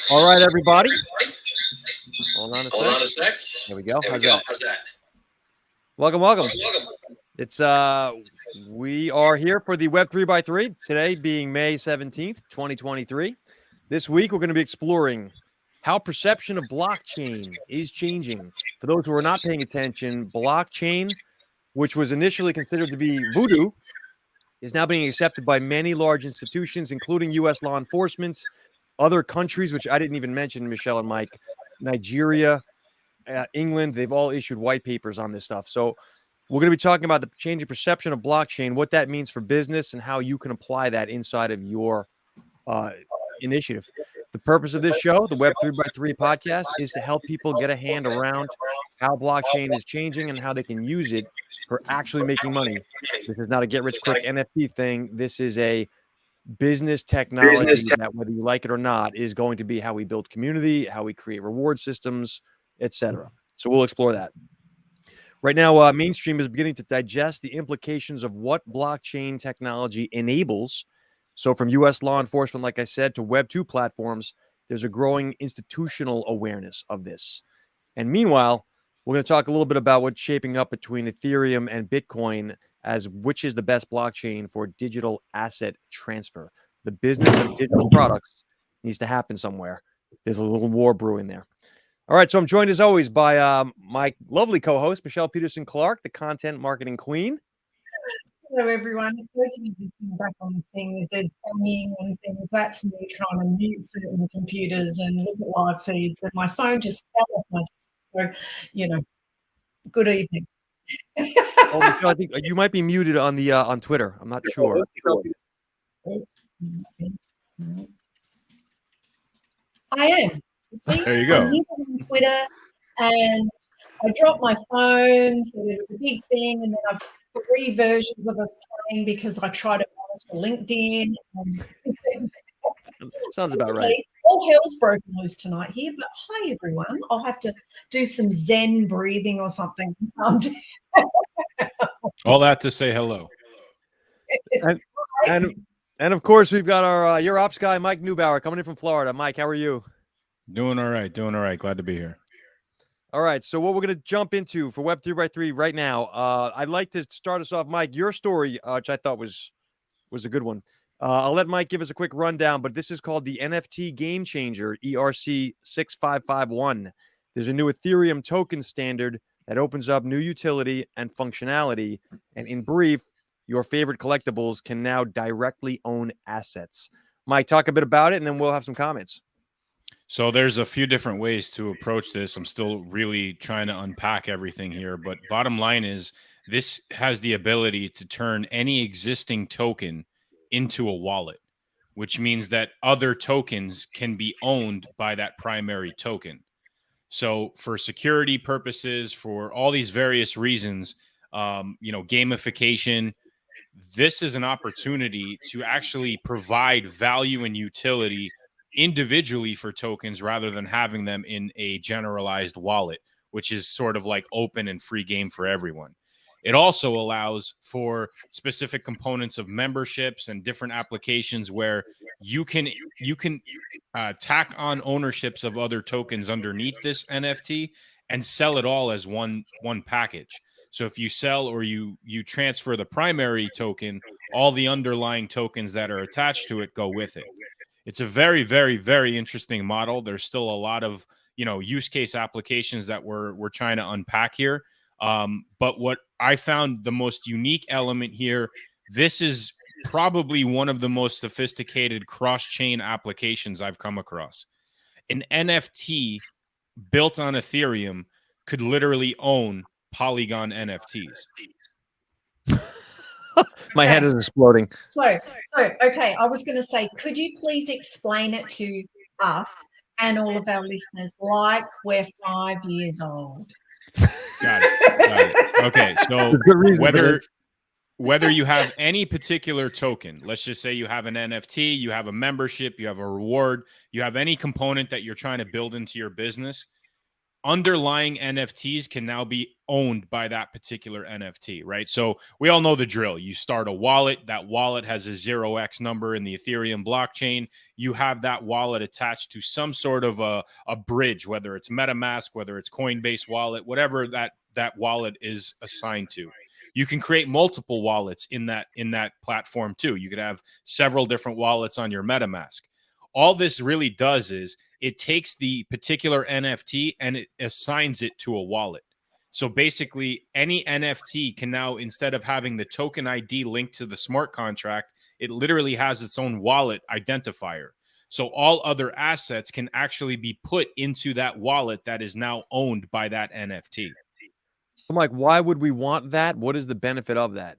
All right, everybody. Hold on a sec. There we go. How's that? Welcome. It's we are here for the Web 3x3 today, being May 17th, 2023. This week, we're going to be exploring how perception of blockchain is changing. For those who are not paying attention, blockchain, which was initially considered to be voodoo, is now being accepted by many large institutions, including U.S. law enforcement, other countries, which I didn't even mention, Michelle and Mike, Nigeria, England. They've all issued white papers on this stuff. So we're going to be talking about the changing perception of blockchain, what that means for business, and how you can apply that inside of your initiative. The purpose of this show, the Web 3x3 podcast, is to help people get a hand around how blockchain is changing and how they can use it for actually making money. This is not a get-rich-quick NFT thing. This is a business technology that, whether you like it or not, is going to be how we build community, how we create reward systems, etc. So we'll explore that. Right now, mainstream is beginning to digest the implications of what blockchain technology enables. So from U.S. law enforcement, like I said, to Web2 platforms, there's a growing institutional awareness of this. And meanwhile, we're going to talk a little bit about what's shaping up between Ethereum and Bitcoin as which is the best blockchain for digital asset transfer. The business of digital products needs to happen somewhere. There's a little war brewing there. All right, so I'm joined as always by my lovely co-host, Michelle Peterson-Clark, the content marketing queen. Hello, everyone. Those of you listening back on the thing, if there's banging and things, that's me trying to mute certain computers and look at live feeds, and my phone just fell off my desk. So, good evening. Oh, Michelle, I think you might be muted on the on Twitter. I'm not sure. I am. See? There you go. I'm on Twitter, and I dropped my phone, so there was a big thing, and then I've 3 versions of us playing because I tried to monitor LinkedIn. Sounds about right. All hell's broken loose tonight here, but hi everyone. I'll have to do some Zen breathing or something. All that to say hello. And of course, we've got our your ops guy, Mike Neubauer, coming in from Florida. Mike, how are you? Doing all right. Glad to be here. All right, so what we're going to jump into for Web 3x3 right now, I'd like to start us off, Mike, your story, which I thought was a good one. I'll let Mike give us a quick rundown, but this is called the NFT Game Changer, ERC 6551. There's a new Ethereum token standard that opens up new utility and functionality, and in brief, your favorite collectibles can now directly own assets. Mike, talk a bit about it, and then we'll have some comments. So there's a few different ways to approach this. I'm still really trying to unpack everything here, but bottom line is this has the ability to turn any existing token into a wallet, which means that other tokens can be owned by that primary token. So for security purposes, for all these various reasons, gamification, this is an opportunity to actually provide value and utility individually for tokens rather than having them in a generalized wallet, which is sort of like open and free game for everyone. It also allows for specific components of memberships and different applications where you can tack on ownerships of other tokens underneath this NFT and sell it all as one package. So if you sell or you transfer the primary token, all the underlying tokens that are attached to it go with it. It's a very, very, very interesting model. There's still a lot of, use case applications that we're trying to unpack here. But what I found the most unique element here, this is probably one of the most sophisticated cross-chain applications I've come across. An NFT built on Ethereum could literally own Polygon NFTs. My head is exploding. So, okay, I was going to say, could you please explain it to us and all of our listeners like we're 5 years old? Got it. Okay, so whether you have any particular token, let's just say you have an NFT, you have a membership, you have a reward, you have any component that you're trying to build into your business, underlying NFTs can now be owned by that particular NFT, right? So we all know the drill. You start a wallet. That wallet has a 0x number in the Ethereum blockchain. You have that wallet attached to some sort of a bridge, whether it's MetaMask, whether it's Coinbase wallet, whatever that wallet is assigned to. You can create multiple wallets in that platform too. You could have several different wallets on your MetaMask. All this really does is it takes the particular NFT and it assigns it to a wallet. So basically, any NFT can now, instead of having the token ID linked to the smart contract, it literally has its own wallet identifier. So all other assets can actually be put into that wallet that is now owned by that NFT. I'm like, why would we want that? What is the benefit of that?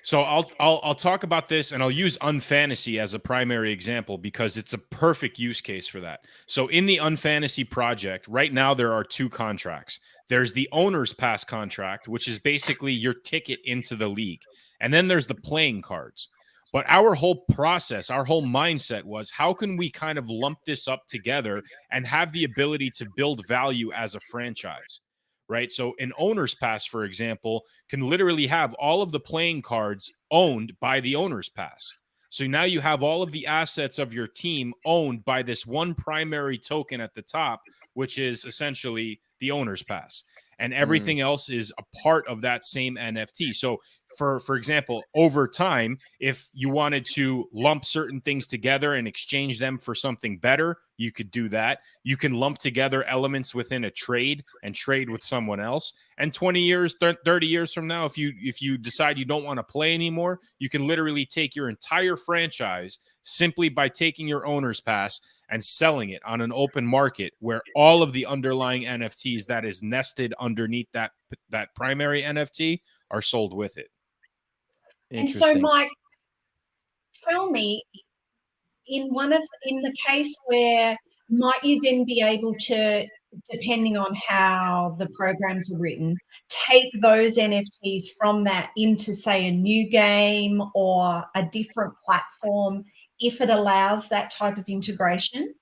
So I'll talk about this, and I'll use Unfantasy as a primary example because it's a perfect use case for that. So in the Unfantasy project, right now there are two contracts. There's the owner's pass contract, which is basically your ticket into the league. And then there's the playing cards. But our whole process, our whole mindset was, how can we kind of lump this up together and have the ability to build value as a franchise? Right. So an owner's pass, for example, can literally have all of the playing cards owned by the owner's pass. So now you have all of the assets of your team owned by this one primary token at the top, which is essentially the owner's pass. And everything else is a part of that same NFT. So for example, over time, if you wanted to lump certain things together and exchange them for something better, you could do that. You can lump together elements within a trade and trade with someone else. And 20 years, 30 years from now, if you decide you don't want to play anymore, you can literally take your entire franchise simply by taking your owner's pass and selling it on an open market where all of the underlying NFTs that is nested underneath that primary NFT are sold with it. And so, Mike, tell me, in the case where might you then be able to, depending on how the programs are written, take those NFTs from that into, say, a new game or a different platform if it allows that type of integration?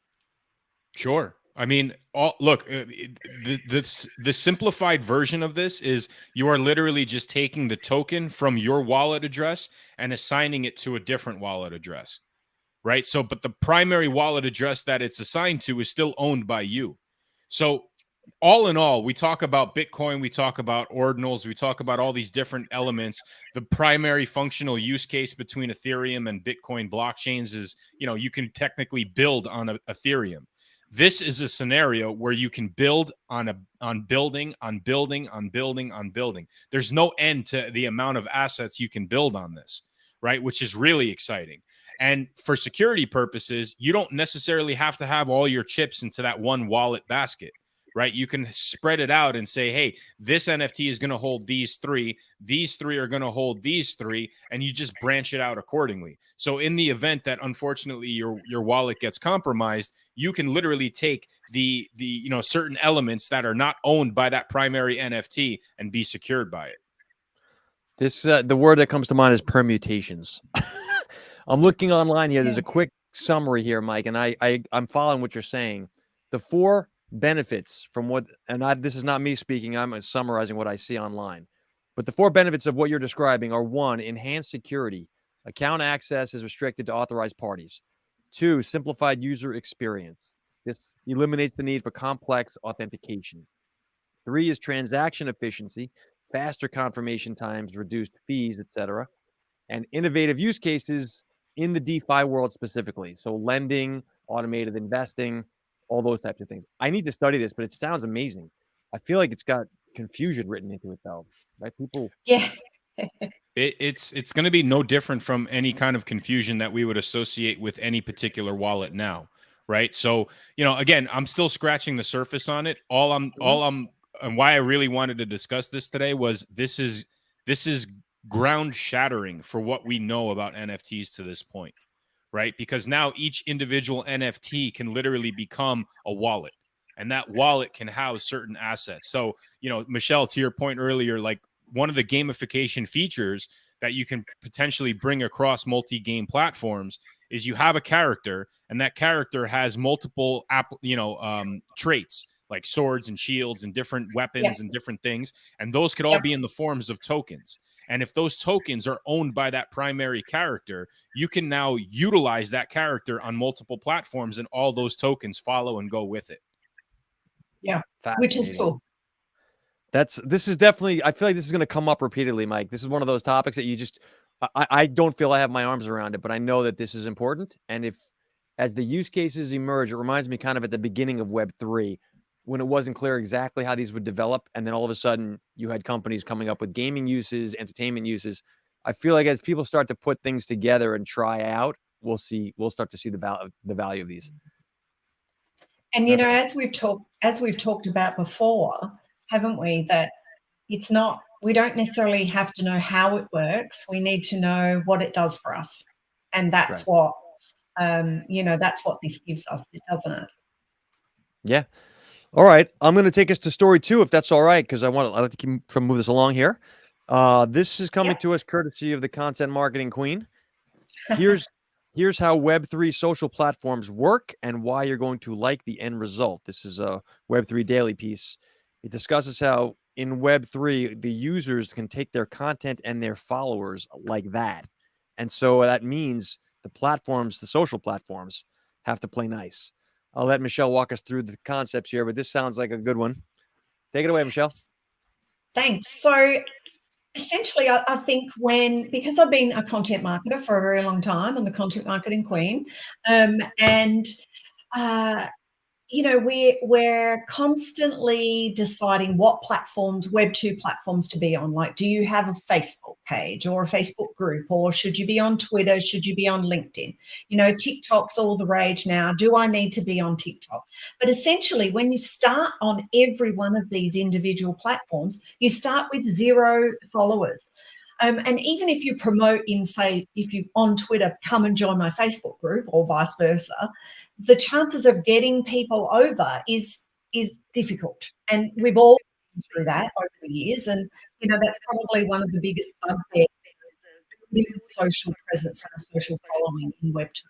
Sure. I mean, the simplified version of this is you are literally just taking the token from your wallet address and assigning it to a different wallet address, right? So, but the primary wallet address that it's assigned to is still owned by you. So all in all, we talk about Bitcoin, we talk about ordinals, we talk about all these different elements. The primary functional use case between Ethereum and Bitcoin blockchains is, you can technically build on Ethereum. This is a scenario where you can build on building. There's no end to the amount of assets you can build on this, right? Which is really exciting. And for security purposes, you don't necessarily have to have all your chips into that one wallet basket, right? You can spread it out and say, hey, this NFT is going to hold these three are going to hold these three, and you just branch it out accordingly. So in the event that unfortunately your wallet gets compromised, you can literally take the certain elements that are not owned by that primary NFT and be secured by it. This the word that comes to mind is permutations. I'm looking online here. There's a quick summary here, Mike, and I'm following what you're saying. The four benefits from what, and this is not me speaking, I'm summarizing what I see online. But the four benefits of what you're describing are: 1, enhanced security. Account access is restricted to authorized parties. 2, simplified user experience. This eliminates the need for complex authentication. 3 is transaction efficiency, faster confirmation times, reduced fees, etc. And innovative use cases in the DeFi world specifically. So lending, automated investing, all those types of things. I need to study this, but it sounds amazing. I feel like it's got confusion written into it, though. Right? People. Yeah. It's going to be no different from any kind of confusion that we would associate with any particular wallet now, right? So, again, I'm still scratching the surface on it. And why I really wanted to discuss this today was this is ground shattering for what we know about NFTs to this point, right? Because now each individual NFT can literally become a wallet, and that wallet can house certain assets. So, Michelle, to your point earlier, like one of the gamification features that you can potentially bring across multi-game platforms is you have a character, and that character has multiple traits like swords and shields and different weapons and different things. And those could all be in the forms of tokens. And if those tokens are owned by that primary character, you can now utilize that character on multiple platforms, and all those tokens follow and go with it. Yeah, which is cool. This is definitely, I feel like this is going to come up repeatedly, Mike. This is one of those topics that you just, I don't feel I have my arms around it, but I know that this is important. And as the use cases emerge, it reminds me kind of at the beginning of Web3, when it wasn't clear exactly how these would develop. And then all of a sudden you had companies coming up with gaming uses, entertainment uses. I feel like as people start to put things together and try out, we'll start to see the value of these. And, you know, as we've talked about before, haven't we, that it's not, we don't necessarily have to know how it works. We need to know what it does for us. And that's what, you know, that's what this gives us, doesn't it? Yeah. All right. I'm going to take us to story 2, if that's all right, because I'd like to keep trying to move this along here. This is coming to us courtesy of the content marketing queen. Here's how Web3 social platforms work and why you're going to like the end result. This is a Web3 daily piece. It discusses how in Web3, the users can take their content and their followers like that. And so that means the social platforms have to play nice. I'll let Michelle walk us through the concepts here, but this sounds like a good one. Take it away, Michelle. Thanks. So essentially, I think because I've been a content marketer for a very long time, I'm the content marketing queen, you know, we're constantly deciding what platforms, Web2 platforms to be on. Like, do you have a Facebook page or a Facebook group, or should you be on Twitter? Should you be on LinkedIn? You know, TikTok's all the rage now. Do I need to be on TikTok? But essentially, when you start on every one of these individual platforms, you start with 0 followers. And even if you promote if you on Twitter, come and join my Facebook group, or vice versa, the chances of getting people over is difficult. And we've all been through that over the years. And, you know, that's probably one of the biggest bugbears, social presence and a social following in Web2.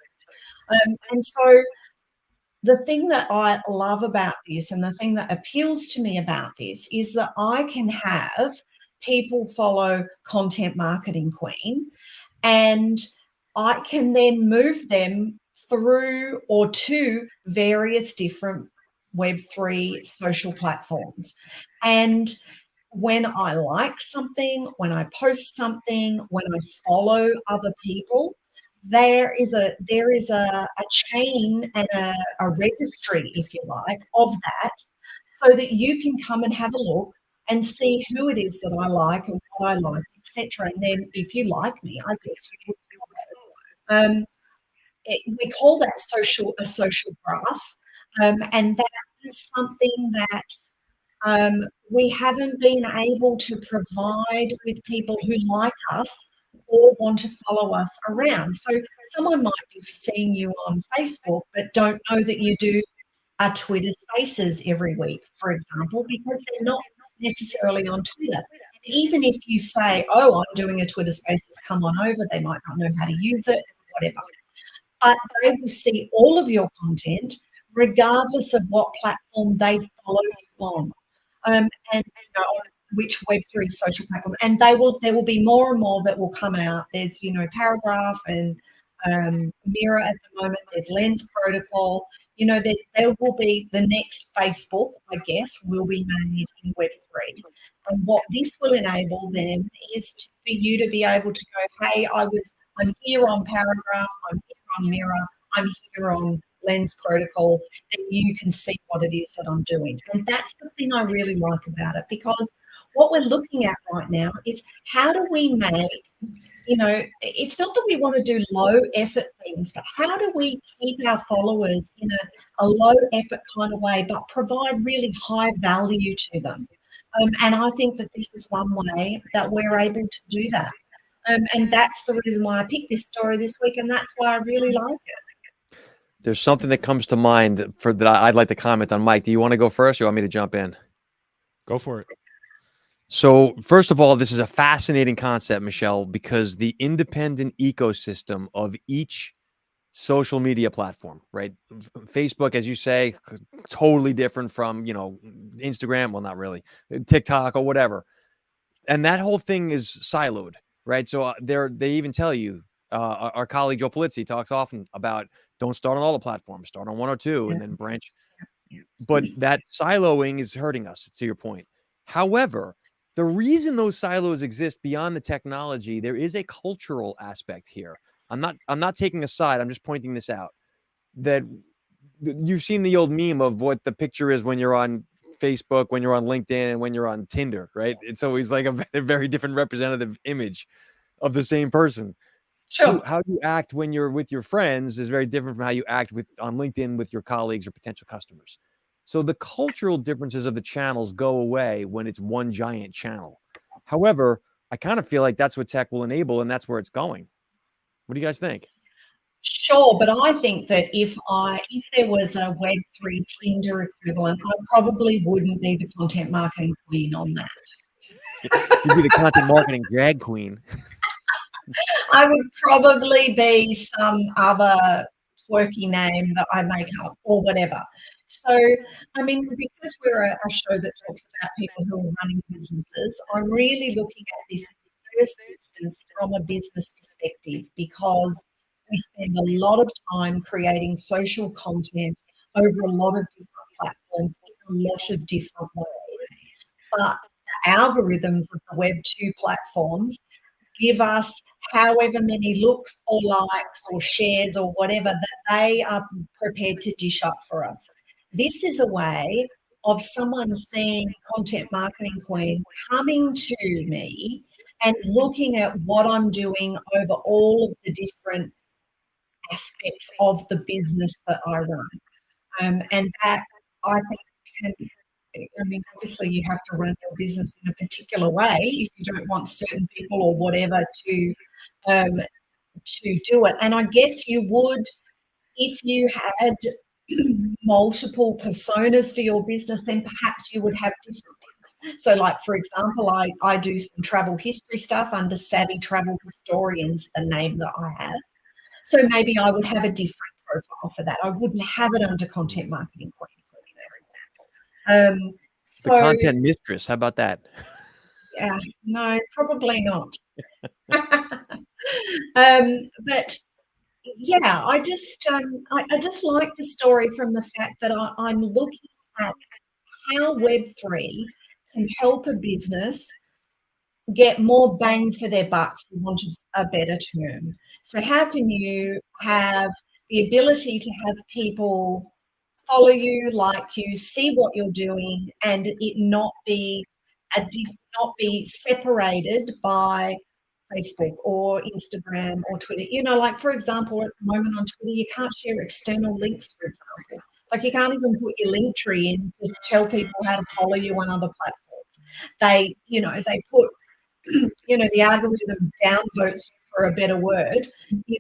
And so the thing that I love about this, and the thing that appeals to me about this, is that I can have people follow Content Marketing Queen, and I can then move them through or to various different Web3 social platforms. And when I like something, when I post something, when I follow other people, there is a chain and a registry, if you like, of that, so that you can come and have a look and see who it is that I like and what I like, etc. And then if you like me, I guess you can follow. We call that a social graph, and that is something that we haven't been able to provide with people who like us or want to follow us around. So someone might be seeing you on Facebook, but don't know that you do a Twitter Spaces every week, for example, because they're not necessarily on Twitter. Even if you say, oh, I'm doing a Twitter Spaces, come on over, they might not know how to use it, whatever. But they will see all of your content regardless of what platform they follow you on, and you know, which Web3 social platform. And there will be more and more that will come out. There's, you know, Paragraph and Mirror at the moment. There's Lens Protocol. You know, there will be the next Facebook, I guess, will be made in Web3. And what this will enable then is for you to be able to go, hey, I'm here on Paragraph, I'm here on Mirror, I'm here on Lens Protocol, and you can see what it is that I'm doing. And that's the thing I really like about it, because what we're looking at right now is how do we make, you know, it's not that we want to do low effort things, but how do we keep our followers in a low effort kind of way, but provide really high value to them? And I think that this is one way that we're able to do that. And that's the reason why I picked this story this week, and that's why I really like it. There's something that comes to mind that I'd like to comment on. Mike, do you want to go first, or you want me to jump in? Go for it. So first of all, this is a fascinating concept, Michelle, because the independent ecosystem of each social media platform, right? Facebook, as you say, totally different from, Instagram. Well, not really, TikTok or whatever. And that whole thing is siloed, right? So they even tell you, our colleague Joe Polizzi talks often about don't start on all the platforms, start on one or two, and then branch. But that siloing is hurting us, to your point. However, the reason those silos exist beyond the technology, there is a cultural aspect here. I'm not taking a side. I'm just pointing this out, that you've seen the old meme of what the picture is when you're on Facebook, when you're on LinkedIn, and when you're on Tinder, right? It's always like a very different representative image of the same person. Sure. How you act when you're with your friends is very different from how you act on LinkedIn with your colleagues or potential customers. So the cultural differences of the channels go away when it's one giant channel. However, I kind of feel like that's what tech will enable, and that's where it's going. What do you guys think? Sure, but I think that if there was a Web3 Tinder equivalent, I probably wouldn't be the content marketing queen on that. You'd be the content marketing drag queen. I would probably be some other quirky name that I make up or whatever. So, I mean, because we're a show that talks about people who are running businesses, I'm really looking at this in the first instance from a business perspective, because we spend a lot of time creating social content over a lot of different platforms in a lot of different ways. But the algorithms of the Web2 platforms give us however many looks or likes or shares or whatever that they are prepared to dish up for us. This is a way of someone seeing Content Marketing Queen coming to me and looking at what I'm doing over all of the different aspects of the business that I run. And that, I think, obviously you have to run your business in a particular way if you don't want certain people or whatever to do it. And I guess you would, if you had multiple personas for your business, then perhaps you would have different things. So, like, for example, I do some travel history stuff under Savvy Travel Historians, the name that I have. So maybe I would have a different profile for that. I wouldn't have it under Content Marketing Queen, for example. The content mistress. How about that? Yeah, no, probably not. But yeah, I just like the story from the fact that I'm looking at how Web3 can help a business get more bang for their buck, for want of a better term. So how can you have the ability to have people follow you, like you, see what you're doing, and it not be separated by Facebook or Instagram or Twitter. Like, for example, at the moment on Twitter, you can't share external links, for example. Like, you can't even put your link tree in to tell people how to follow you on other platforms. They put, the algorithm downvotes you, for a better word,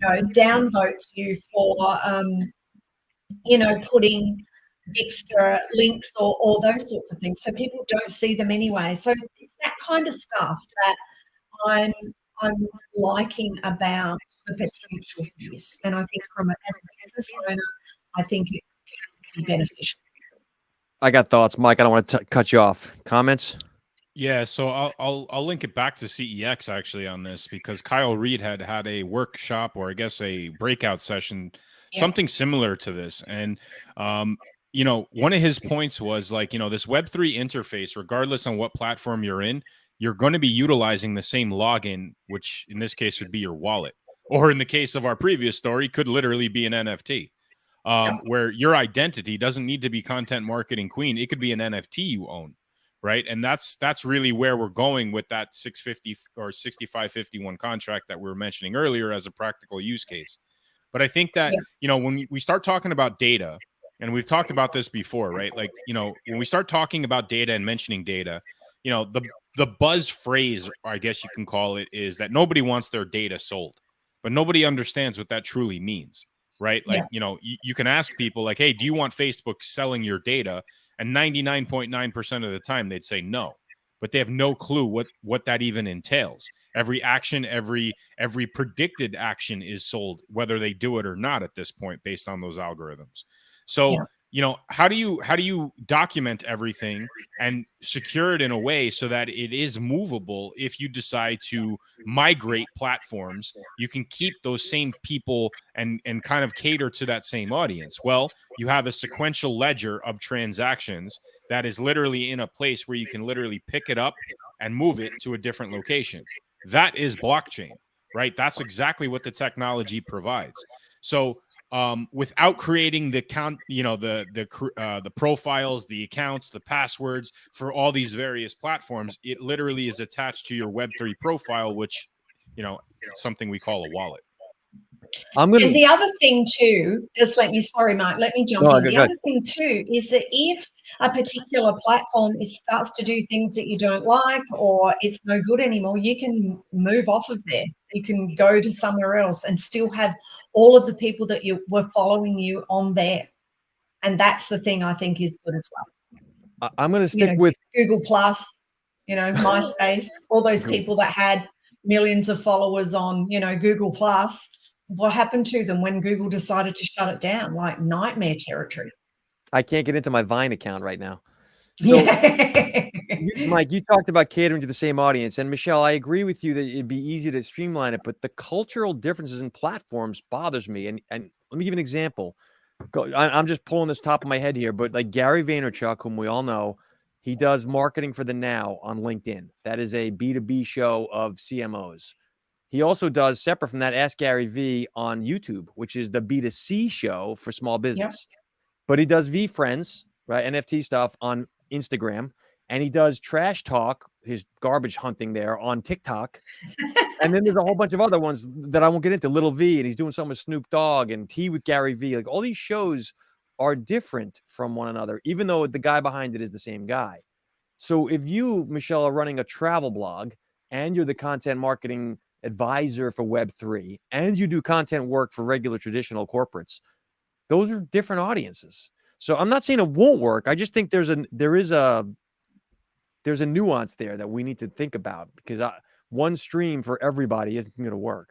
downvotes you for, putting extra links or those sorts of things. So people don't see them anyway. So it's that kind of stuff that I'm liking about the potential for this. And I think as a business owner, I think it can be beneficial. I got thoughts, Mike. I don't want to cut you off. Comments? Yeah, so I'll link it back to CEX actually on this, because Kyle Reed had a workshop, or I guess a breakout session, something similar to this. And one of his points was like, this Web3 interface, regardless on what platform you're in, you're going to be utilizing the same login, which in this case would be your wallet, or in the case of our previous story, could literally be an NFT, where your identity doesn't need to be Content Marketing Queen. It could be an NFT you own. Right. And that's really where we're going with that 650 or 6551 contract that we were mentioning earlier as a practical use case. But I think that, when we start talking about data, and we've talked about this before, right? Like, when we start talking about data and mentioning data, the buzz phrase, I guess you can call it, is that nobody wants their data sold, but nobody understands what that truly means. Right. Like, you can ask people like, hey, do you want Facebook selling your data? And 99.9% of the time they'd say no, but they have no clue what that even entails. Every action, every predicted action is sold, whether they do it or not at this point, based on those algorithms. So, how do you document everything and secure it in a way so that it is movable? If you decide to migrate platforms, you can keep those same people and kind of cater to that same audience. Well, you have a sequential ledger of transactions that is literally in a place where you can literally pick it up and move it to a different location. That is blockchain, right? That's exactly what the technology provides. So without creating the the profiles, the accounts, the passwords for all these various platforms, it literally is attached to your Web3 profile, which, something we call a wallet. And the other thing too, sorry, Mark, let me jump in. The other thing too is that if a particular platform starts to do things that you don't like, or it's no good anymore, you can move off of there. You can go to somewhere else and still have all of the people that you were following you on there. And that's the thing I think is good as well. I'm going to stick with Google Plus, MySpace, all those people that had millions of followers on, Google Plus. What happened to them when Google decided to shut it down? Like nightmare territory. I can't get into my Vine account right now. So, Mike, you talked about catering to the same audience. And Michelle, I agree with you that it'd be easy to streamline it, but the cultural differences in platforms bothers me. And let me give you an example. I'm just pulling this top of my head here, but like Gary Vaynerchuk, whom we all know, he does marketing for the Now on LinkedIn. That is a B2B show of CMOs. He also does, separate from that, Ask Gary V on YouTube, which is the B2C show for small business. Yep. But he does VFriends, right, NFT stuff on Instagram, and he does trash talk, his garbage hunting there, on TikTok. And then there's a whole bunch of other ones that I won't get into. Little V, and he's doing something with Snoop Dogg, and Tea with Gary V. Like, all these shows are different from one another, even though the guy behind it is the same guy. So if you, Michelle, are running a travel blog and you're the content marketing advisor for Web3 and you do content work for regular traditional corporates, those are different audiences. So I'm not saying it won't work. I just think there's a nuance there that we need to think about, because one stream for everybody isn't going to work.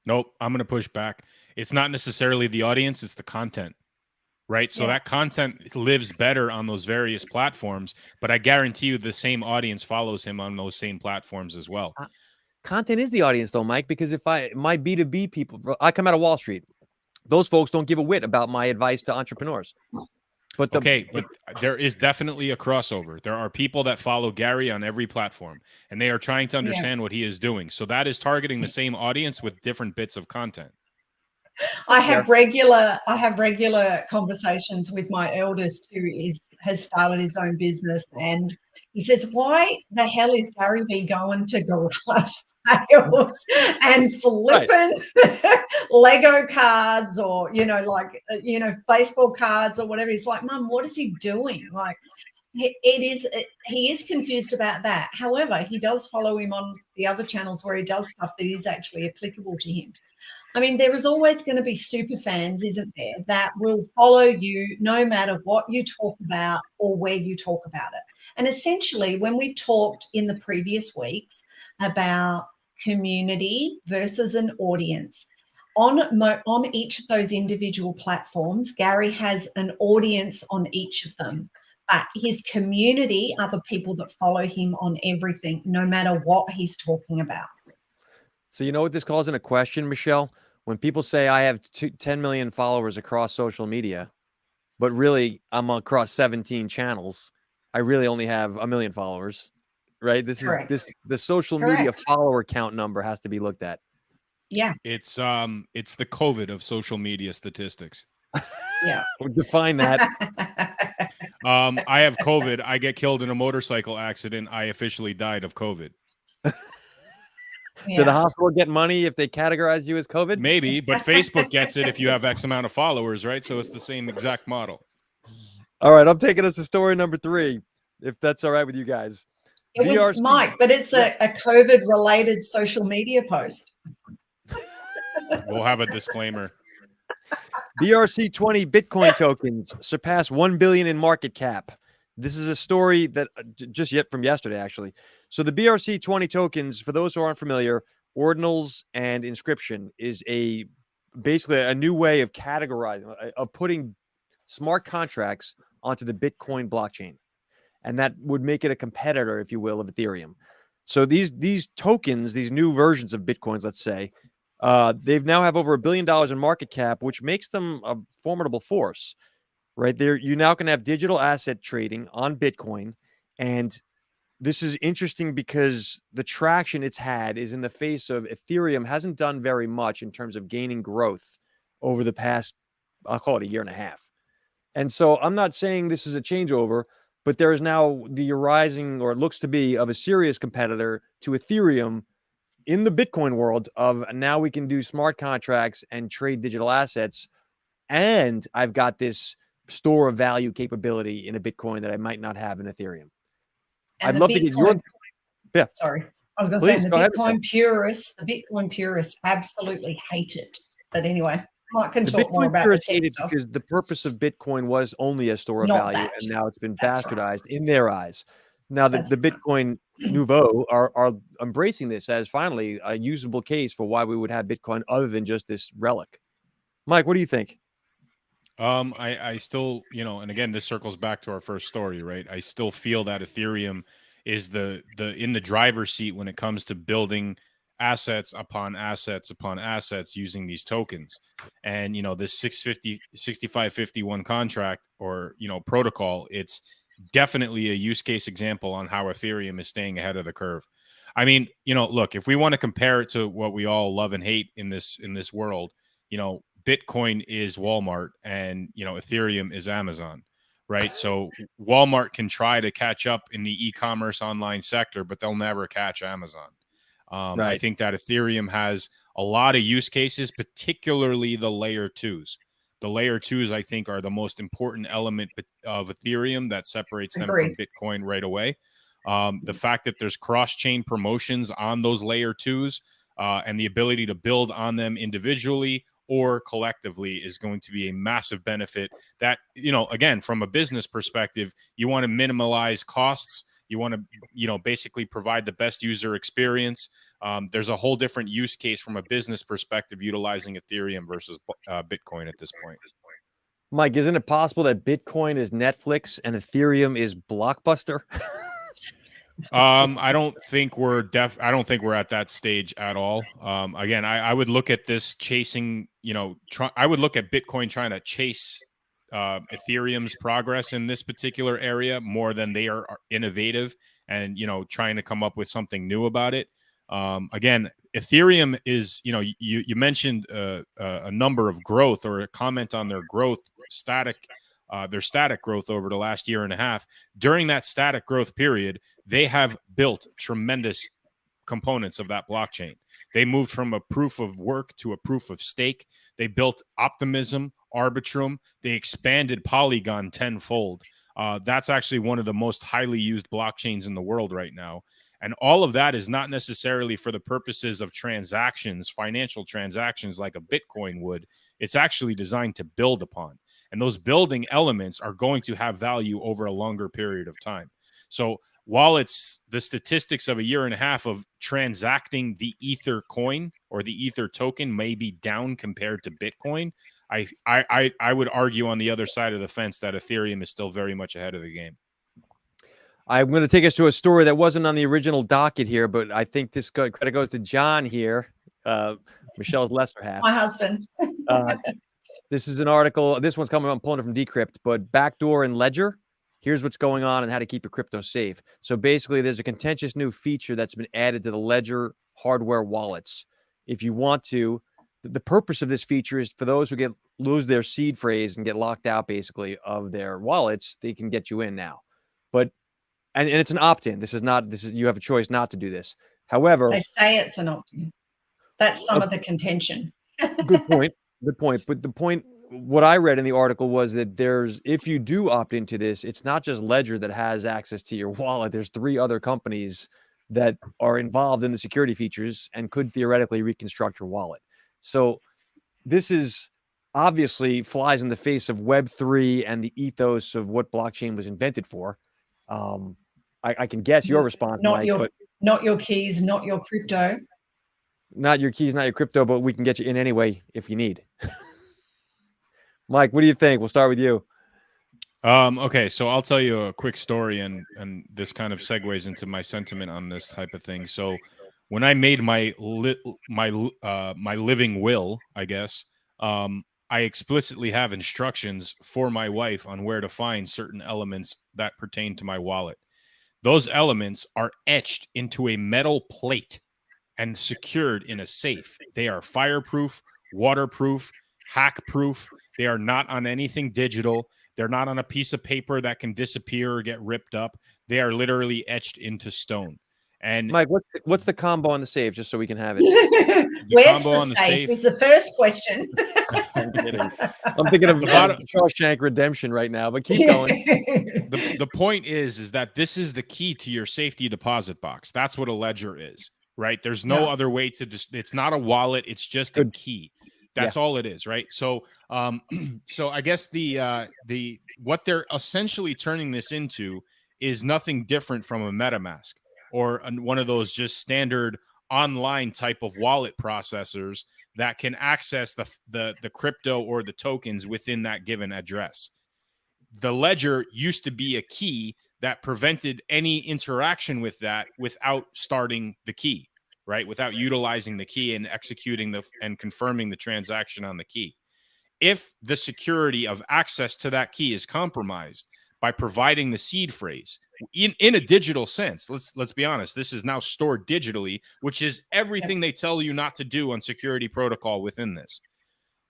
Nope. I'm going to push back. It's not necessarily the audience, it's the content, right? So that content lives better on those various platforms, but I guarantee you the same audience follows him on those same platforms as well. Content is the audience though, Mike, because if my B2B people, I come out of Wall Street, those folks don't give a whit about my advice to entrepreneurs. But there is definitely a crossover. There are people that follow Gary on every platform, and they are trying to understand what he is doing. So that is targeting the same audience with different bits of content. I have regular conversations with my eldest, who has started his own business, and he says, "Why the hell is Gary V going to garage sales and flipping Lego cards or baseball cards or whatever?" He's like, "Mum, what is he doing?" Like, he is confused about that. However, he does follow him on the other channels where he does stuff that is actually applicable to him. I mean, there is always going to be super fans, isn't there, that will follow you no matter what you talk about or where you talk about it. And essentially, when we've talked in the previous weeks about community versus an audience, on each of those individual platforms, Gary has an audience on each of them. But his community are the people that follow him on everything, no matter what he's talking about. So you know what this calls into question, Michelle? When people say I have 10 million followers across social media, but really I'm across 17 channels, I really only have 1 million followers, right? The social media follower count number has to be looked at. Yeah. It's the COVID of social media statistics. Yeah. Define that. I have COVID. I get killed in a motorcycle accident. I officially died of COVID. Did the hospital get money if they categorize you as COVID? Maybe, but Facebook gets it if you have X amount of followers, right? So it's the same exact model. All right, I'm taking us to story number 3, if that's all right with you guys. It was Mike, but it's a COVID-related social media post. We'll have a disclaimer. BRC20 Bitcoin tokens surpass 1 billion in market cap. This is a story that just yet from yesterday, actually. So the BRC20 tokens, for those who aren't familiar, ordinals and inscription is basically a new way of categorizing, of putting smart contracts onto the Bitcoin blockchain, and that would make it a competitor, if you will, of Ethereum. So these tokens, these new versions of Bitcoins, let's say, they've now have over $1 billion in market cap, which makes them a formidable force. Right there, you now can have digital asset trading on Bitcoin, and this is interesting because the traction it's had is in the face of Ethereum hasn't done very much in terms of gaining growth over the past, I'll call it a year and a half. And so I'm not saying this is a changeover, but there is now the rising, or it looks to be, of a serious competitor to Ethereum in the Bitcoin world. Of now we can do smart contracts and trade digital assets, and I've got this store of value capability in a Bitcoin that I might not have in Ethereum. And I'd love to get your sorry. I was going to say, Please the go ahead. Bitcoin purists absolutely hate it. But anyway, Mike can The talk more Bitcoin about the purists tech hate it stuff. because the purpose of Bitcoin was only a store of Not value, that. and now it's been That's right. bastardized in their eyes. Now the That's right. Bitcoin Nouveau are embracing this as finally a usable case for why we would have Bitcoin other than just this relic. Mike, what do you think? I still, and again, this circles back to our first story, right? I still feel that Ethereum is the in the driver's seat when it comes to building assets upon assets upon assets using these tokens. And this 6551 contract, or protocol, it's definitely a use case example on how Ethereum is staying ahead of the curve. I mean, look, if we want to compare it to what we all love and hate in this world, Bitcoin is Walmart, and Ethereum is Amazon, right? So Walmart can try to catch up in the e-commerce online sector, but they'll never catch Amazon. I Right. think that Ethereum has a lot of use cases, particularly the layer twos. The layer twos, I think, are the most important element of Ethereum that separates them from Bitcoin right away. The fact that there's cross-chain promotions on those layer twos, and the ability to build on them individually or collectively is going to be a massive benefit. That, again, from a business perspective, you want to minimize costs. You want to, basically provide the best user experience. There's a whole different use case from a business perspective utilizing Ethereum versus Bitcoin at this point. Mike, isn't it possible that Bitcoin is Netflix and Ethereum is Blockbuster? I don't think we're at that stage at all. Again, I would look at this chasing, I would look at Bitcoin trying to chase Ethereum's progress in this particular area more than they are innovative and, trying to come up with something new about it. Again, Ethereum is, you mentioned a number of growth, or a comment on their growth their static growth over the last year and a half. During that static growth period, they have built tremendous components of that blockchain. They moved from a proof of work to a proof of stake. They built Optimism, Arbitrum. They expanded Polygon tenfold. That's actually one of the most highly used blockchains in the world right now. And all of that is not necessarily for the purposes of transactions, financial transactions like a Bitcoin would. It's actually designed to build upon. And those building elements are going to have value over a longer period of time. So while it's the statistics of a year and a half of transacting the Ether coin or the Ether token may be down compared to Bitcoin, I would argue on the other side of the fence that Ethereum is still very much ahead of the game. I'm going to take us to a story that wasn't on the original docket here, but I think this credit goes to John here, Michelle's lesser half. My husband. This is an article. This one's coming. I'm pulling it from Decrypt, but Backdoor and Ledger. Here's what's going on and how to keep your crypto safe. So basically, there's a contentious new feature that's been added to the Ledger hardware wallets. If you want to, the purpose of this feature is for those who lose their seed phrase and get locked out, basically, of their wallets. They can get you in now, but and it's an opt-in. This is you have a choice not to do this. However, they say it's an opt-in. That's some of the contention. Good point. Good point. But the point, what I read in the article was that if you do opt into this, it's not just Ledger that has access to your wallet. There's 3 other companies that are involved in the security features and could theoretically reconstruct your wallet. So this is obviously flies in the face of Web3 and the ethos of what blockchain was invented for. I can guess your response, Mike, but not your keys, not your crypto. Not your keys, not your crypto, but we can get you in anyway if you need. Mike, what do you think? We'll start with you. Okay, so I'll tell you a quick story, and this kind of segues into my sentiment on this type of thing. So, when I made my living will, I guess, I explicitly have instructions for my wife on where to find certain elements that pertain to my wallet. Those elements are etched into a metal plate and secured in a safe. They are fireproof, waterproof, hack-proof. They are not on anything digital. They're not on a piece of paper that can disappear or get ripped up. They are literally etched into stone. And Mike, what's the combo on the safe, just so we can have it? Where's the safe is the first question. I'm kidding. I'm thinking of Shawshank Redemption right now, but keep going. The point is that this is the key to your safety deposit box. That's what a ledger is, right? There's no other way to just. It's not a wallet. It's just a key. That's all it is, right? So, so I guess the what they're essentially turning this into is nothing different from a MetaMask or one of those just standard online type of wallet processors that can access the crypto or the tokens within that given address. The ledger used to be a key that prevented any interaction with that without starting the key, right? Without utilizing the key and executing and confirming the transaction on the key. If the security of access to that key is compromised by providing the seed phrase in a digital sense, let's be honest, this is now stored digitally, which is everything they tell you not to do on security protocol within this.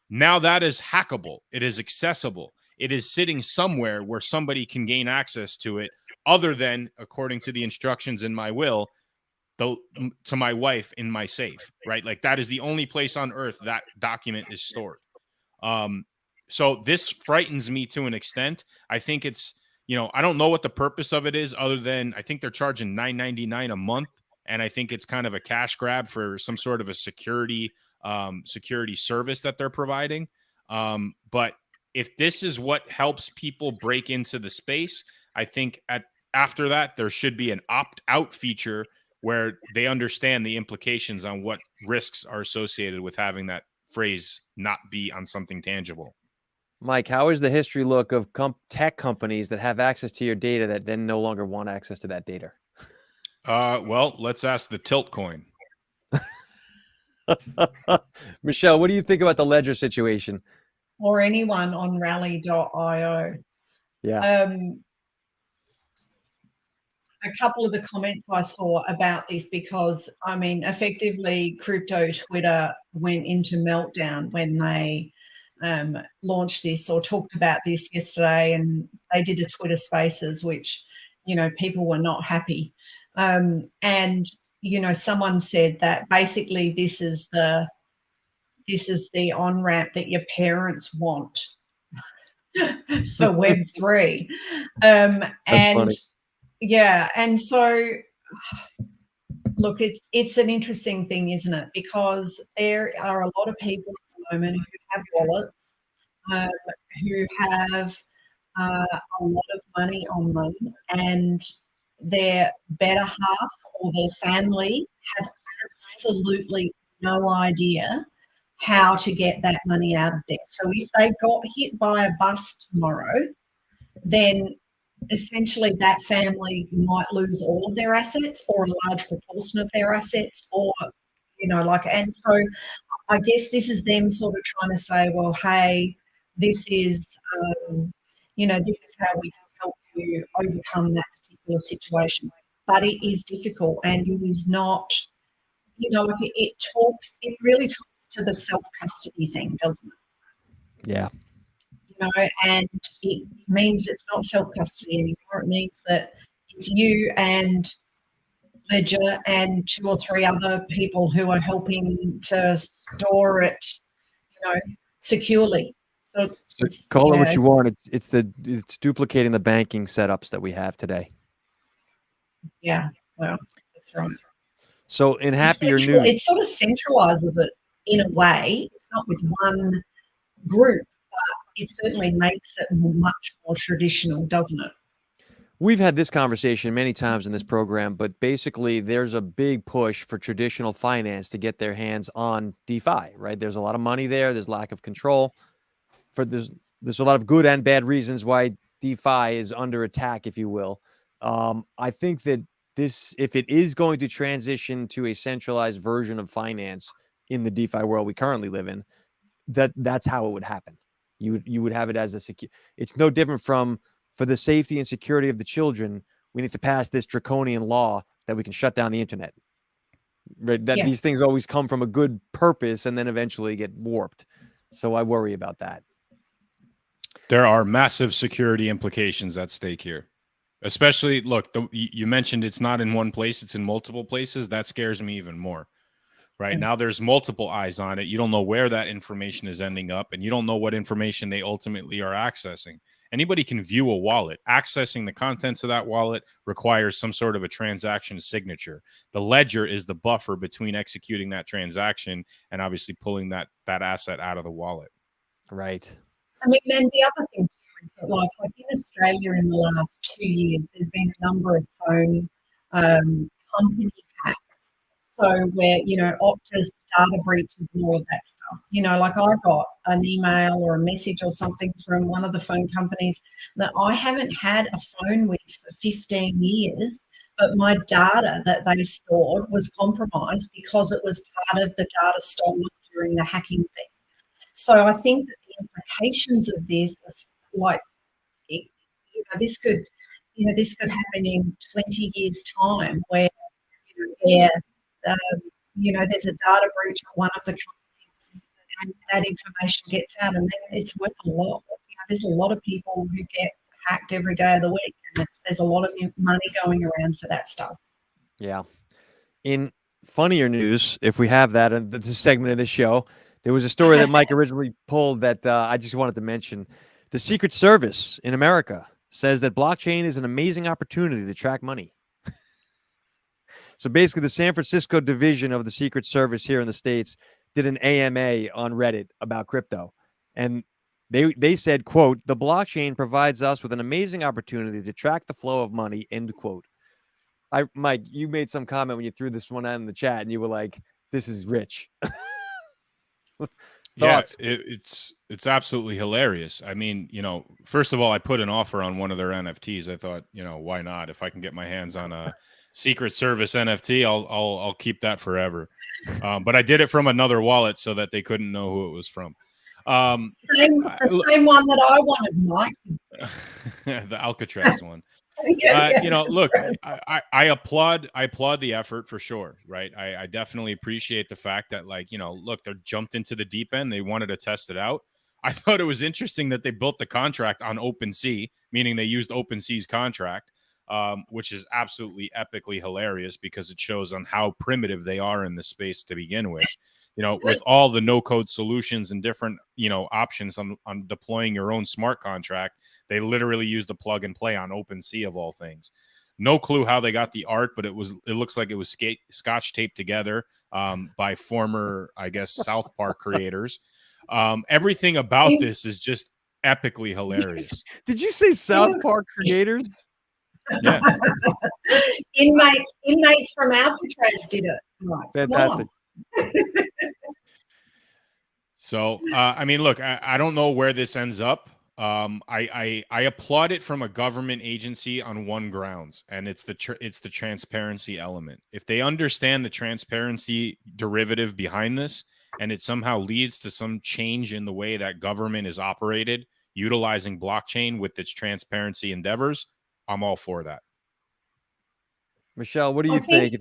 Now that is hackable. It is accessible. It is sitting somewhere where somebody can gain access to it other than, according to the instructions in my will, to my wife in my safe, right? Like that is the only place on earth that document is stored. So this frightens me to an extent. I think it's, I don't know what the purpose of it is other than I think they're charging $9.99 a month. And I think it's kind of a cash grab for some sort of a security service that they're providing. But if this is what helps people break into the space, I think after that, there should be an opt-out feature where they understand the implications on what risks are associated with having that phrase not be on something tangible. Mike, how is the history look of tech companies that have access to your data that then no longer want access to that data? Well, let's ask the tilt coin. Michelle, what do you think about the ledger situation? Or anyone on rally.io. Yeah. A couple of the comments I saw about this, because I mean, effectively, crypto Twitter went into meltdown when they launched this or talked about this yesterday, and they did a Twitter Spaces, which people were not happy. And someone said that basically this is the on-ramp that your parents want for Web3. And funny. Yeah, and so look, it's an interesting thing, isn't it? Because there are a lot of people at the moment who have wallets, who have a lot of money on them, and their better half or their family have absolutely no idea how to get that money out of debt. So if they got hit by a bus tomorrow, then essentially that family might lose all of their assets or a large proportion of their assets, or and so I guess this is them sort of trying to say, well, hey, this is this is how we can help you overcome that particular situation. But it is difficult, and it is not, it really talks to the self-custody thing, doesn't it? Yeah. And it means it's not self-custody anymore. It means that it's you and Ledger and 2 or 3 other people who are helping to store it, securely. So it's call it what you want. It's duplicating the banking setups that we have today. Yeah, well, that's right. So in happier news, it sort of centralizes it in a way. It's not with one group, but it certainly makes it much more traditional, doesn't it? We've had this conversation many times in this program, but basically there's a big push for traditional finance to get their hands on DeFi, right? There's a lot of money there. There's lack of control. There's a lot of good and bad reasons why DeFi is under attack, if you will. I think that if it is going to transition to a centralized version of finance in the DeFi world we currently live in, that's how it would happen. You would have it as a secure. It's no different from, for the safety and security of the children, we need to pass this draconian law that we can shut down the internet. Right? That these things always come from a good purpose and then eventually get warped. So I worry about that. There are massive security implications at stake here. Especially, look, you mentioned it's not in one place, it's in multiple places. That scares me even more. Right now, there's multiple eyes on it. You don't know where that information is ending up, and you don't know what information they ultimately are accessing. Anybody can view a wallet. Accessing the contents of that wallet requires some sort of a transaction signature. The ledger is the buffer between executing that transaction and obviously pulling that asset out of the wallet. Right. I mean, then the other thing too is that, like in Australia in the last 2 years, there's been a number of phone company hacks. So where, Optus, data breaches and all of that stuff. Like I got an email or a message or something from one of the phone companies that I haven't had a phone with for 15 years, but my data that they stored was compromised because it was part of the data stolen during the hacking thing. So I think that the implications of this, this could happen in 20 years' time, where there's a data breach at one of the companies, and that information gets out, and then it's worth a lot. There's a lot of people who get hacked every day of the week, and there's a lot of money going around for that stuff. Yeah. In funnier news, if we have that in this segment of the show, there was a story that Mike originally pulled that I just wanted to mention. The Secret Service in America says that blockchain is an amazing opportunity to track money. So basically, the San Francisco division of the Secret Service here in the States did an AMA on Reddit about crypto. And they said, quote, "The blockchain provides us with an amazing opportunity to track the flow of money," end quote. Mike, you made some comment when you threw this one out in the chat, and you were like, "This is rich." Yeah, it's absolutely hilarious. I mean, first of all, I put an offer on one of their NFTs. I thought, why not? If I can get my hands on a Secret Service NFT, I'll keep that forever. But I did it from another wallet so that they couldn't know who it was from. The same one that I wanted, Mike. The Alcatraz one. Look, I applaud the effort for sure, right? I definitely appreciate the fact that, look, they jumped into the deep end. They wanted to test it out. I thought it was interesting that they built the contract on OpenSea, meaning they used OpenSea's contract, which is absolutely epically hilarious because it shows on how primitive they are in this space to begin with. With all the no-code solutions and different, options on deploying your own smart contract, they literally used a plug and play on OpenSea of all things. No clue how they got the art, but it looks like it was scotch taped together by former, I guess, South Park creators. Everything about this is just epically hilarious. Did you say South Park creators? Yeah. Inmates from Alcatraz did it. Right. Fantastic. So, I mean, look, I don't know where this ends up. I applaud it from a government agency on one grounds, and it's the transparency element. If they understand the transparency derivative behind this, and it somehow leads to some change in the way that government is operated, utilizing blockchain with its transparency endeavors, I'm all for that. Michelle, what do you think?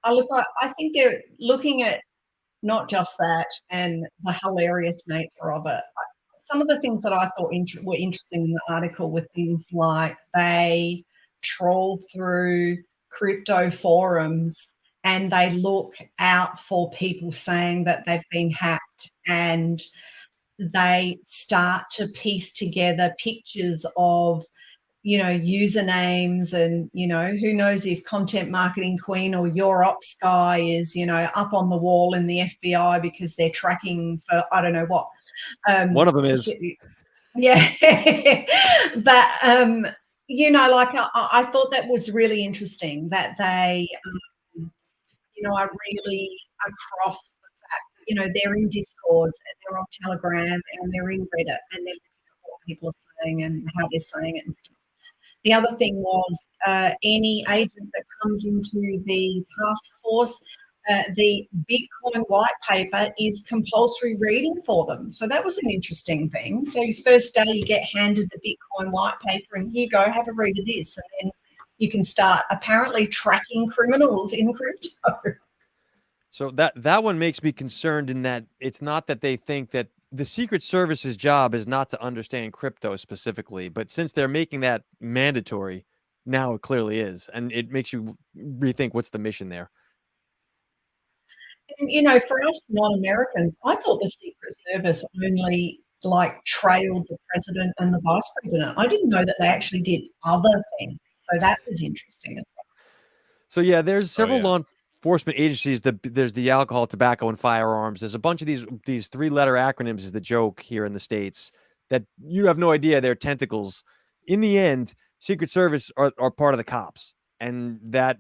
I think they're looking at not just that and the hilarious nature of it. Some of the things that I thought were interesting in the article were things like they troll through crypto forums and they look out for people saying that they've been hacked, and they start to piece together pictures of usernames, and who knows if Content Marketing Queen or Your Ops guy is up on the wall in the FBI because they're tracking for I don't know what. One of them is. Yeah. But, like I thought that was really interesting that they, are really across the fact that, they're in Discords and they're on Telegram and they're in Reddit and they're looking at what people are saying and how they're saying it and stuff. The other thing was any agent that comes into the task force, the Bitcoin white paper is compulsory reading for them. So that was an interesting thing. So first day you get handed the Bitcoin white paper and here you go, have a read of this. And then you can start apparently tracking criminals in crypto. So that one makes me concerned in that it's not that they think that the Secret Service's job is not to understand crypto specifically, but since they're making that mandatory, now it clearly is. And it makes you rethink what's the mission there. And, for us non-Americans, I thought the Secret Service only trailed the president and the vice president. I didn't know that they actually did other things. So that was interesting as well. So yeah, there's several law enforcement agencies. There's the alcohol, tobacco, and firearms. There's a bunch of these three-letter acronyms is the joke here in the States that you have no idea they're tentacles. In the end, Secret Service are part of the cops, and that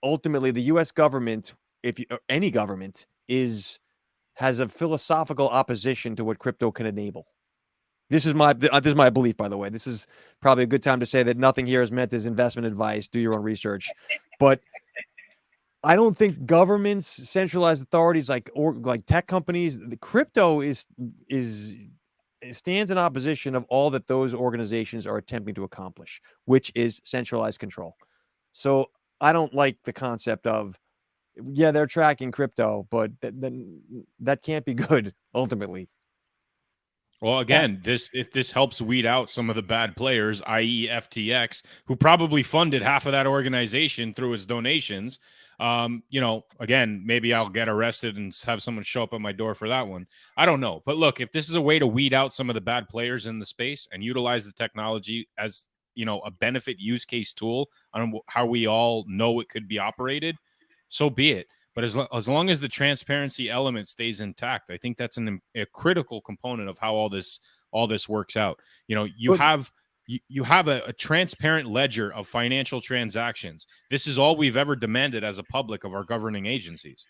ultimately the U.S. government, any government, has a philosophical opposition to what crypto can enable. This is my belief, by the way. This is probably a good time to say that nothing here is meant as investment advice. Do your own research, but I don't think governments, centralized authorities like tech companies, the crypto stands in opposition of all that those organizations are attempting to accomplish, which is centralized control. So I don't like the concept of, yeah, they're tracking crypto, but that can't be good ultimately. Well, again, if this helps weed out some of the bad players, i.e. FTX, who probably funded half of that organization through his donations, again, maybe I'll get arrested and have someone show up at my door for that one. I don't know. But look, if this is a way to weed out some of the bad players in the space and utilize the technology as, a benefit use case tool on how we all know it could be operated, so be it. But as long as the transparency element stays intact, I think that's a critical component of how all this works out. You have a transparent ledger of financial transactions. This is all we've ever demanded as a public of our governing agencies.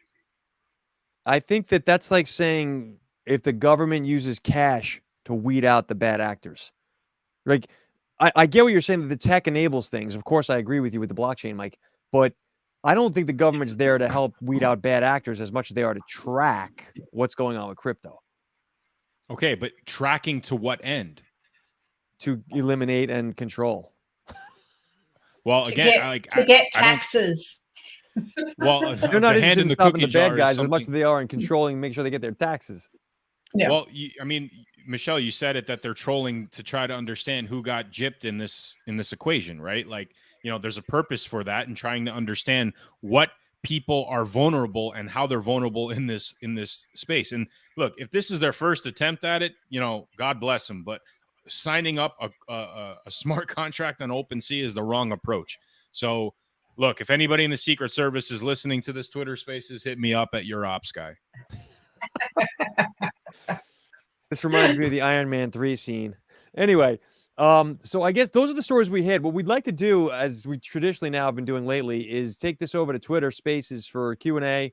I think that's like saying if the government uses cash to weed out the bad actors. Like, I get what you're saying, that the tech enables things. Of course, I agree with you with the blockchain, Mike, but I don't think the government's there to help weed out bad actors as much as they are to track what's going on with crypto. Okay, but tracking to what end? To eliminate and control. Well, again, to get taxes. Well, they're not interested in stopping the bad guys as much as they are in controlling, make sure they get their taxes. Yeah. Well, Michelle, you said it, that they're trolling to try to understand who got gypped in this equation, right? Like, there's a purpose for that, and trying to understand what people are vulnerable and how they're vulnerable in this space. And look, if this is their first attempt at it, God bless them. But signing up a smart contract on OpenSea is the wrong approach. So, look, if anybody in the Secret Service is listening to this Twitter Spaces, hit me up at your ops guy. This reminds me of the Iron Man 3 scene. Anyway, so I guess those are the stories we had. What we'd like to do, as we traditionally now have been doing lately, is take this over to Twitter Spaces for Q&A,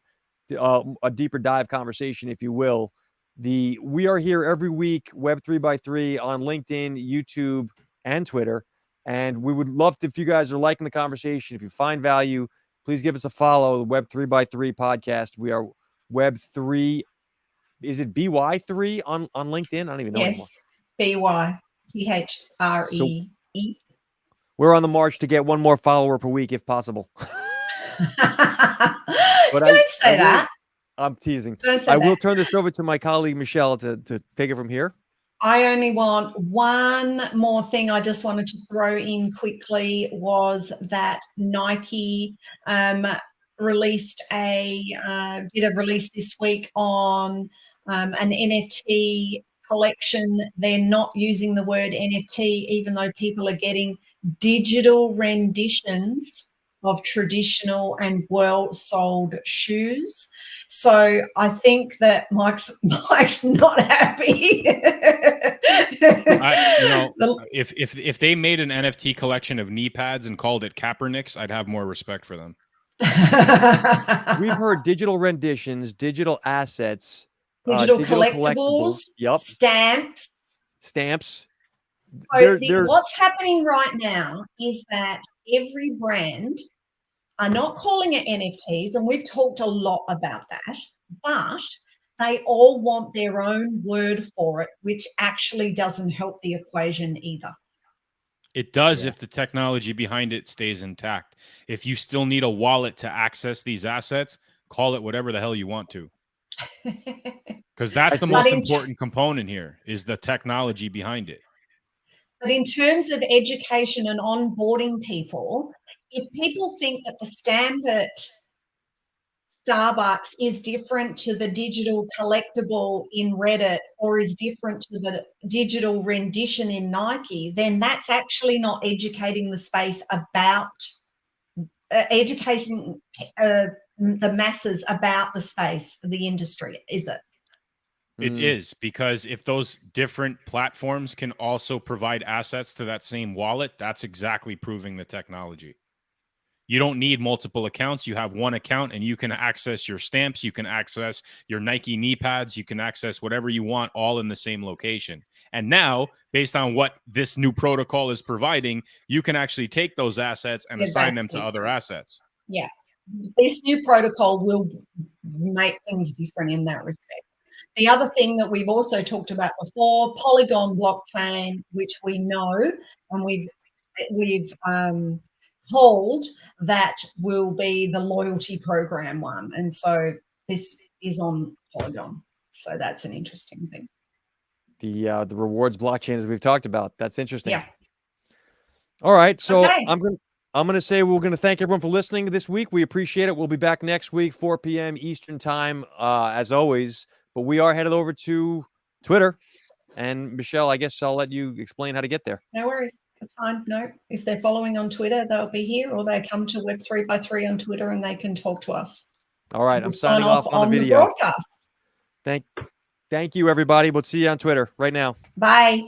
a deeper dive conversation, if you will. We are here every week, Web3x3 on LinkedIn, YouTube, and Twitter. And we would love to, if you guys are liking the conversation, if you find value, please give us a follow, the Web3x3 podcast. We are Web3. Is it BY3 on LinkedIn? I don't even know anymore. Yes, BYTHREE. So we're on the march to get one more follower per week if possible. But Don't say that. I'm teasing. I will turn this over to my colleague, Michelle, to take it from here. I only want one more thing I just wanted to throw in quickly, was that Nike released did a release this week on an NFT collection. They're not using the word NFT, even though people are getting digital renditions of traditional and well-sold shoes. So I think that Mike's not happy. If they made an NFT collection of knee pads and called it Kaepernicks, I'd have more respect for them. We've heard digital renditions, digital assets, digital collectibles, yep, stamps. So what's happening right now is that every brand are not calling it NFTs, and we've talked a lot about that, but they all want their own word for it, which actually doesn't help the equation either. It does if the technology behind it stays intact. If you still need a wallet to access these assets, call it whatever the hell you want to. Because that's the most important component here, is the technology behind it. But in terms of education and onboarding people, if people think that the standard Starbucks is different to the digital collectible in Reddit or is different to the digital rendition in Nike, then that's actually not educating the space about educating the masses about the space, the industry, is it? It is, because if those different platforms can also provide assets to that same wallet, that's exactly proving the technology. You don't need multiple accounts. You have one account and you can access your stamps. You can access your Nike knee pads. You can access whatever you want all in the same location. And now, based on what this new protocol is providing, you can actually take those assets and assign them to other assets. Yeah. This new protocol will make things different in that respect. The other thing that we've also talked about before, Polygon blockchain, which we know and we've hold, that will be the loyalty program one. And so this is on Polygon. So that's an interesting thing. The rewards blockchain, as we've talked about. That's interesting. Yeah. All right. So I'm going to say we're going to thank everyone for listening this week. We appreciate it. We'll be back next week, 4 p.m. Eastern time, as always. But we are headed over to Twitter. And Michelle, I guess I'll let you explain how to get there. No worries. That's fine. No, if they're following on Twitter, they'll be here, or they come to Web3x3 on Twitter and they can talk to us. All right. I'm signing off on the video. Broadcast. Thank you, everybody. We'll see you on Twitter right now. Bye.